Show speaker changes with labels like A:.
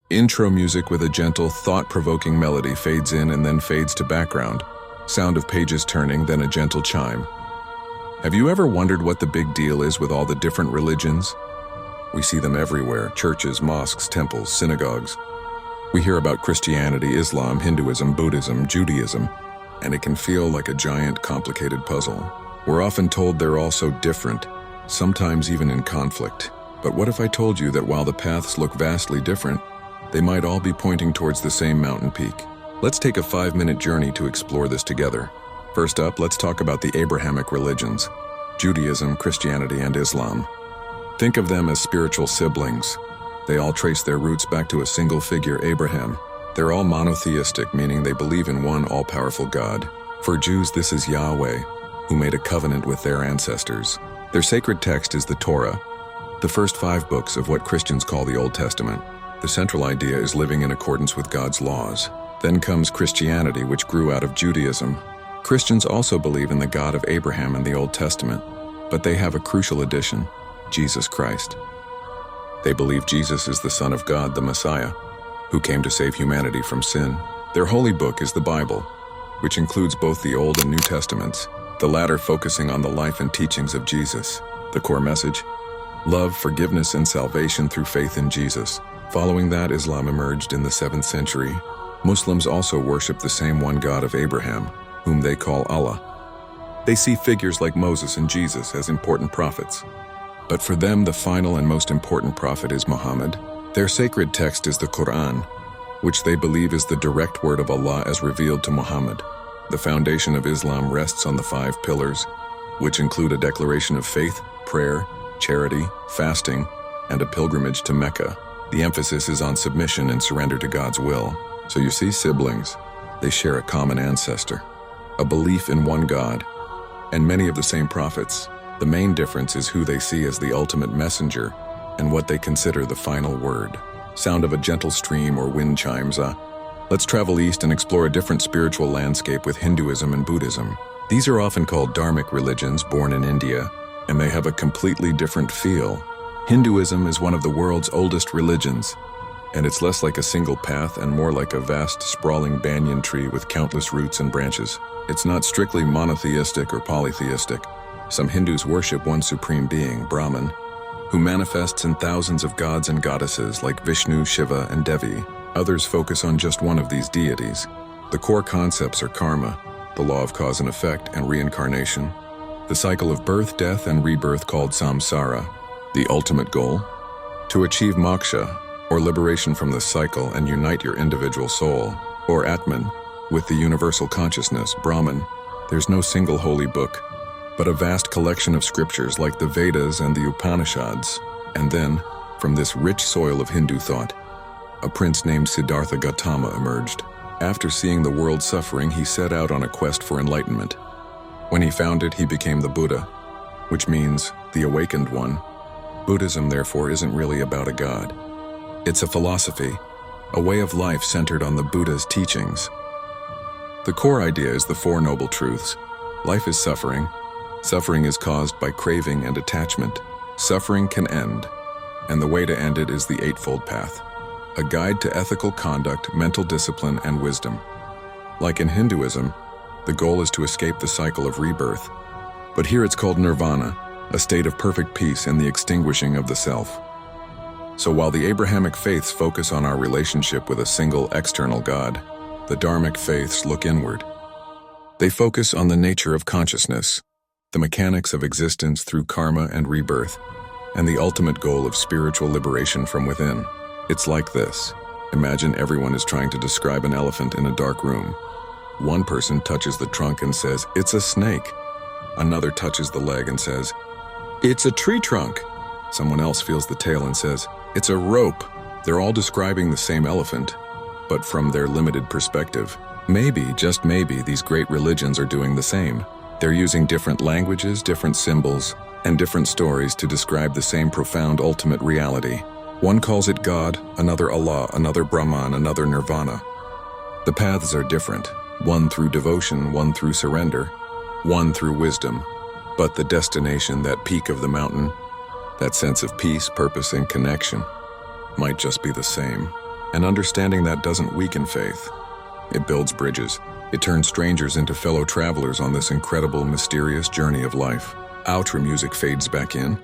A: Intro music with a gentle, thought-provoking melody fades in and then fades to background. Sound of pages turning, then a gentle chime. Have you ever wondered what the big deal is with all the different religions? We see them everywhere: churches, mosques, temples, synagogues. We hear about Christianity, Islam, Hinduism, Buddhism, Judaism, and it can feel like a giant, complicated puzzle. We're often told they're all so different, sometimes even in conflict. But what if I told you that while the paths look vastly different, they might all be pointing towards the same mountain peak? Let's take a 5-minute journey to explore this together. First up, let's talk about the Abrahamic religions: Judaism, Christianity, and Islam. Think of them as spiritual siblings. They all trace their roots back to a single figure, Abraham. They're all monotheistic, meaning they believe in one all-powerful God. For Jews, this is Yahweh, who made a covenant with their ancestors. Their sacred text is the Torah, the first 5 books of what Christians call the Old Testament. The central idea is living in accordance with God's laws. Then comes Christianity, which grew out of Judaism. Christians also believe in the God of Abraham in the Old Testament, but they have a crucial addition: Jesus Christ. They believe Jesus is the Son of God, the Messiah, who came to save humanity from sin. Their holy book is the Bible, which includes both the Old and New Testaments, the latter focusing on the life and teachings of Jesus. The core message: love, forgiveness, and salvation through faith in Jesus. Following that, Islam emerged in the 7th century. Muslims also worship the same one God of Abraham, whom they call Allah. They see figures like Moses and Jesus as important prophets. But for them, the final and most important prophet is Muhammad. Their sacred text is the Quran, which they believe is the direct word of Allah as revealed to Muhammad. The foundation of Islam rests on the 5 pillars, which include a declaration of faith, prayer, charity, fasting, and a pilgrimage to Mecca. The emphasis is on submission and surrender to God's will. So you see, siblings, they share a common ancestor, a belief in one God, and many of the same prophets. The main difference is who they see as the ultimate messenger and what they consider the final word. Sound of a gentle stream or wind chimes. Let's travel east and explore a different spiritual landscape with Hinduism and Buddhism. These are often called dharmic religions born in India, and they have a completely different feel. Hinduism is one of the world's oldest religions, and it's less like a single path and more like a vast, sprawling banyan tree with countless roots and branches. It's not strictly monotheistic or polytheistic. Some Hindus worship one supreme being, Brahman, who manifests in thousands of gods and goddesses like Vishnu, Shiva, and Devi. Others focus on just one of these deities. The core concepts are karma, the law of cause and effect, and reincarnation, the cycle of birth, death, and rebirth called samsara. The ultimate goal? To achieve moksha, or liberation from the cycle, and unite your individual soul, or Atman, with the universal consciousness, Brahman. There's no single holy book, but a vast collection of scriptures like the Vedas and the Upanishads. And then, from this rich soil of Hindu thought, a prince named Siddhartha Gautama emerged. After seeing the world suffering, he set out on a quest for enlightenment. When he found it, he became the Buddha, which means the awakened one. Buddhism, therefore, isn't really about a god. It's a philosophy, a way of life centered on the Buddha's teachings. The core idea is the 4 noble truths. Life is suffering. Suffering is caused by craving and attachment. Suffering can end, and the way to end it is the Eightfold Path, a guide to ethical conduct, mental discipline, and wisdom. Like in Hinduism, the goal is to escape the cycle of rebirth. But here it's called nirvana, a state of perfect peace and the extinguishing of the self. So while the Abrahamic faiths focus on our relationship with a single external God, the dharmic faiths look inward. They focus on the nature of consciousness, the mechanics of existence through karma and rebirth, and the ultimate goal of spiritual liberation from within. It's like this. Imagine everyone is trying to describe an elephant in a dark room. One person touches the trunk and says, "It's a snake." Another touches the leg and says, "It's a tree trunk." Someone else feels the tail and says, "It's a rope." They're all describing the same elephant, but from their limited perspective. Maybe, just maybe, these great religions are doing the same. They're using different languages, different symbols, and different stories to describe the same profound ultimate reality. One calls it God, another Allah, another Brahman, another Nirvana. The paths are different, one through devotion, one through surrender, one through wisdom. But the destination, that peak of the mountain, that sense of peace, purpose, and connection, might just be the same. And understanding that doesn't weaken faith. It builds bridges. It turns strangers into fellow travelers on this incredible, mysterious journey of life. Outro music fades back in,